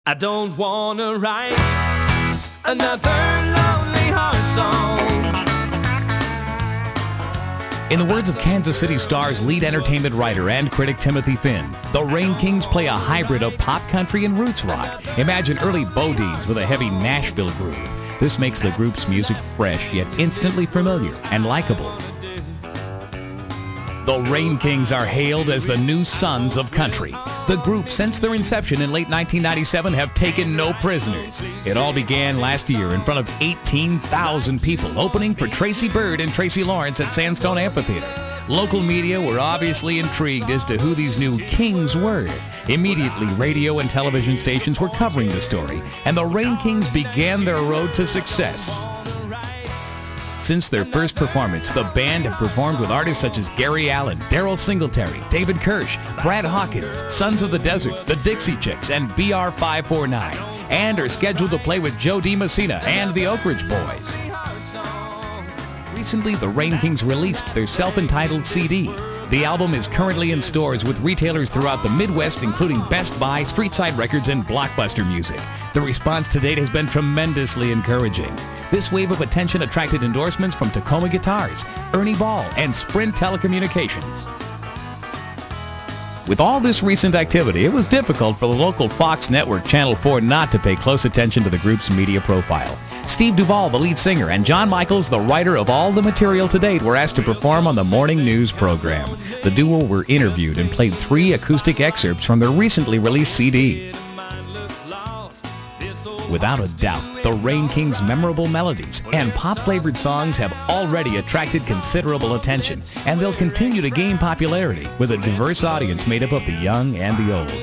I don't wanna write another lonely heart song. In the words of Kansas City Star's lead entertainment writer and critic Timothy Finn, the Rain Kings play a hybrid of pop country and roots rock. Imagine early Bo Dees with a heavy Nashville groove. This makes the group's music fresh yet instantly familiar and likable. The Rain Kings are hailed as the new sons of country. The group, since their inception in late 1997, have taken no prisoners. It all began last year in front of 18,000 people, opening for Tracy Byrd and Tracy Lawrence at Sandstone Amphitheater. Local media were obviously intrigued as to who these new Kings were. Immediately, radio and television stations were covering the story, and the Rain Kings began their road to success. Since their first performance, the band have performed with artists such as Gary Allan, Daryl Singletary, David Kirsch, Brad Hawkins, Sons of the Desert, the Dixie Chicks, and BR549, and are scheduled to play with Joe DiMessina and the Oak Ridge Boys. Recently, the Rain Kings released their self-entitled CD. The album is currently in stores with retailers throughout the Midwest, including Best Buy, Streetside Records, and Blockbuster Music. The response to date has been tremendously encouraging. This wave of attention attracted endorsements from Tacoma Guitars, Ernie Ball, and Sprint Telecommunications. With all this recent activity, it was difficult for the local Fox network Channel 4 not to pay close attention to the group's media profile. Steve Duvall, the lead singer, and John Michaels, the writer of all the material to date, were asked to perform on the morning news program. The duo were interviewed and played 3 acoustic excerpts from their recently released CD. Without a doubt, the Rain Kings' memorable melodies and pop-flavored songs have already attracted considerable attention, and they'll continue to gain popularity with a diverse audience made up of the young and the old.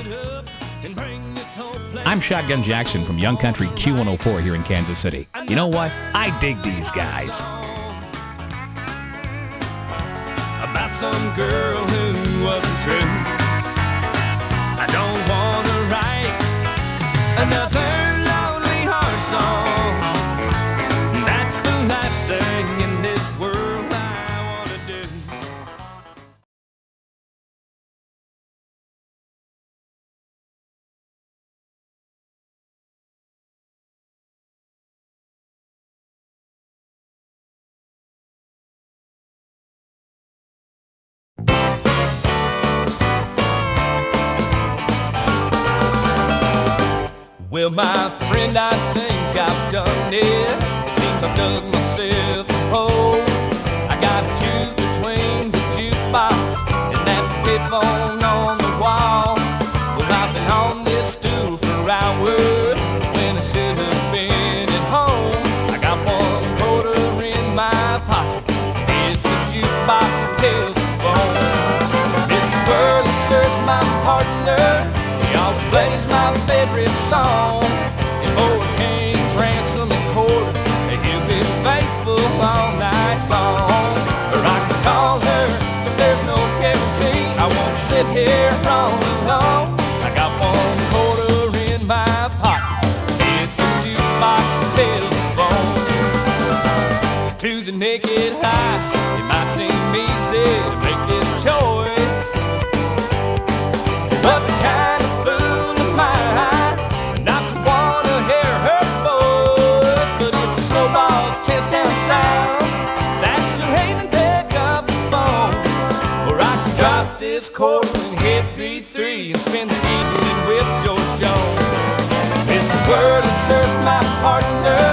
I'm Shotgun Jackson from Young Country Q104 here in Kansas City. You know what? I dig these guys. About some girl who wasn't true. I don't wanna write another lonely heart song. That's the last thing in this world I wanna do. Well, my friend, I think I've done it. It seems I've dug myself a hole. I gotta choose between the jukebox and that payphone on the wall. Well, I've been on this stool for hours when I should have been at home. I got $1 in my pocket. Heads the jukebox and tails the phone. Mr. Burley serves my partner. He always plays my favorite song. And for a king, ransom, and quarters, he'll be faithful all night long. Or I could call her, but there's no guarantee I won't sit here all alone. I got $1 in my pocket. It's the jukebox and telephone. To the naked eye, it might seem easy to make this choice, but the kind of fool am I not to wanna hear her voice. But it's a snowball's chest down south that she'll even pick up the phone. Or I can drop this quarter and hit B3 and spend the evening with George Jones. Mr. Wurlitzer's my partner.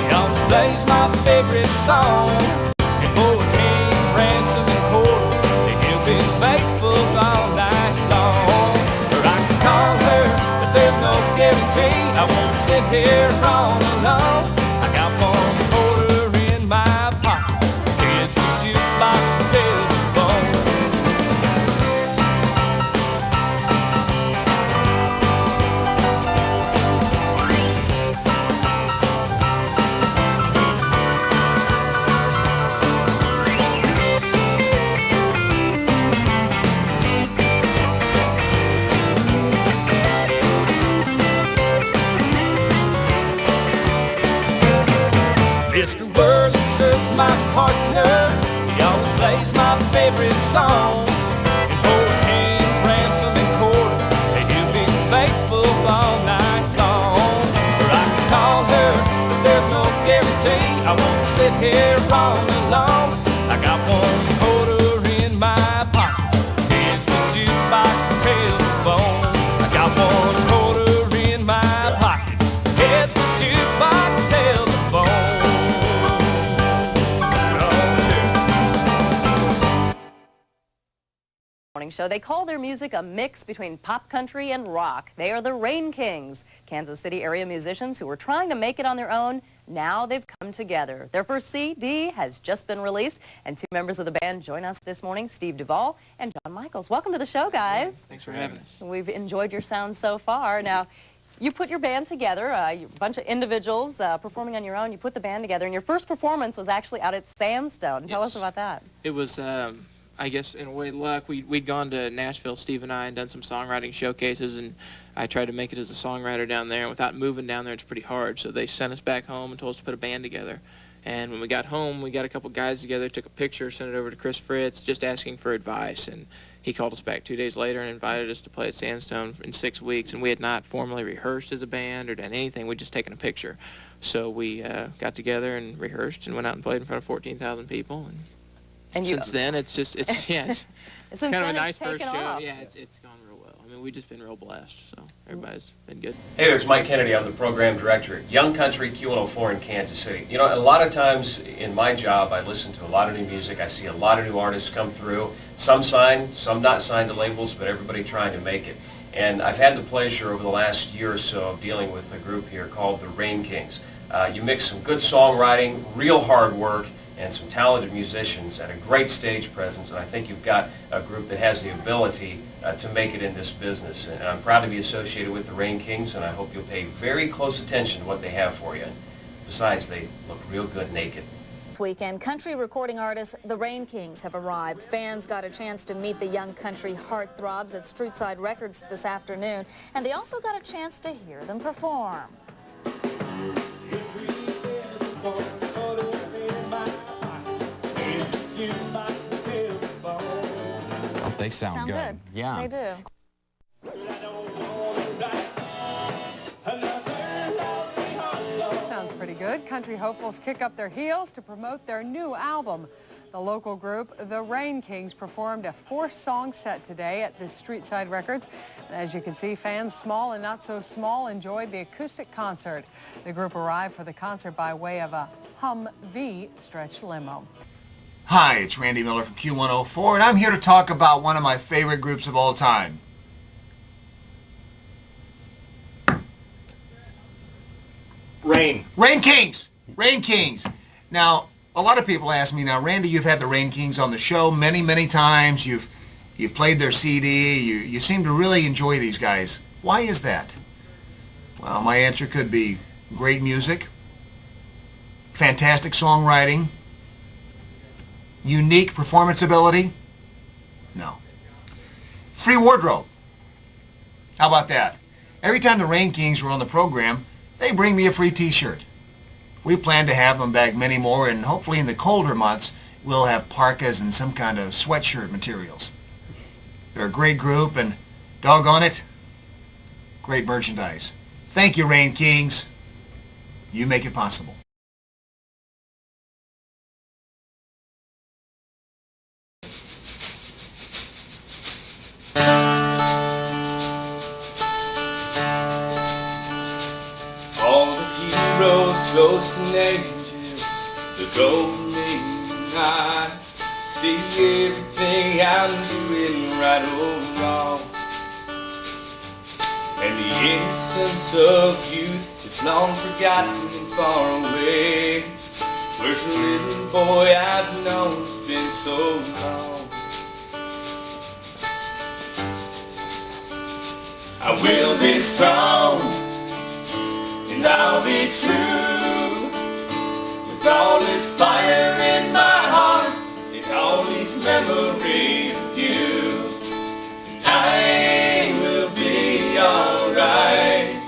He always plays my favorite song. And for a king's ransom and quarters, he'll be faithful all night long. Or I can call her, but there's no guarantee I won't sit here all alone. I got $1 in my pocket. It's the jukebox and telephone. Mr. Wurlitzer's my partner. He always plays my favorite song. And for a king's ransom and quarters, he'll be faithful all night long. tea. I won't sit here all alone. I got 1 quarter in my pocket. Here's the jukebox and telephone. I got 1 quarter in my pocket. Here's the jukebox, telephone. Morning show. They call their music a mix between pop country and rock. They are the Rain Kings, Kansas City area musicians who were trying to make it on their own. Now they've come together. Their first CD has just been released, and 2 members of the band join us this morning, Steve Duvall and John Michaels. Welcome to the show, guys. Thanks for having us. We've enjoyed your sound so far. Now, you put your band together, a bunch of individuals performing on your own. You put the band together, and your first performance was actually out at Sandstone. Tell us about that. It was, I guess, in a way, luck. We'd gone to Nashville, Steve and I, and done some songwriting showcases, and I tried to make it as a songwriter down there. Without moving down there, it's pretty hard. So they sent us back home and told us to put a band together. And when we got home, we got a couple guys together, took a picture, sent it over to Chris Fritz, just asking for advice. And he called us back 2 days later and invited us to play at Sandstone in 6 weeks. And we had not formally rehearsed as a band or done anything. We'd just taken a picture. So we got together and rehearsed and went out and played in front of 14,000 people. And since then, it's kind of a nice first show. Off. Yeah, it's gone real well. I mean, we've just been real blessed, so everybody's been good. Hey there, it's Mike Kennedy. I'm the program director at Young Country Q104 in Kansas City. You know, a lot of times in my job, I listen to a lot of new music. I see a lot of new artists come through. Some signed, some not signed to labels, but everybody trying to make it. And I've had the pleasure over the last year or so of dealing with a group here called the Rain Kings. You mix some good songwriting, real hard work, and some talented musicians and a great stage presence, and I think you've got a group that has the ability to make it in this business. And I'm proud to be associated with the Rain Kings, and I hope you'll pay very close attention to what they have for you. Besides, they look real good naked. This weekend, country recording artists the Rain Kings have arrived. Fans got a chance to meet the young country heartthrobs at Streetside Records this afternoon, and they also got a chance to hear them perform. They sound good. Yeah. They do. Sounds pretty good. Country hopefuls kick up their heels to promote their new album. The local group, the Rain Kings, performed a 4-song set today at the Streetside Records. As you can see, fans small and not so small enjoyed the acoustic concert. The group arrived for the concert by way of a Humvee stretch limo. Hi, it's Randy Miller from Q104, and I'm here to talk about one of my favorite groups of all time. Rain Kings! Rain Kings! Now, a lot of people ask me, now, Randy, you've had the Rain Kings on the show many, many times. You've played their CD. You seem to really enjoy these guys. Why is that? Well, my answer could be great music, fantastic songwriting, unique performance ability? No. Free wardrobe. How about that? Every time the Rain Kings were on the program, they bring me a free t-shirt. We plan to have them back many more, and hopefully in the colder months, we'll have parkas and some kind of sweatshirt materials. They're a great group, and doggone it, great merchandise. Thank you, Rain Kings. You make it possible. Ghosts and angels, the golden night. See everything I'm doing right or wrong. And the innocence of youth is long forgotten and far away. Where's the little boy I've known it's been so long? I will be strong, and I'll be true. With all this fire in my heart, and all these memories of you, and I will be alright.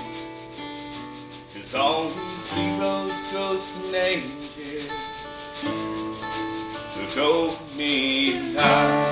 'Cause all these heroes, ghosts and angels will go with me tonight.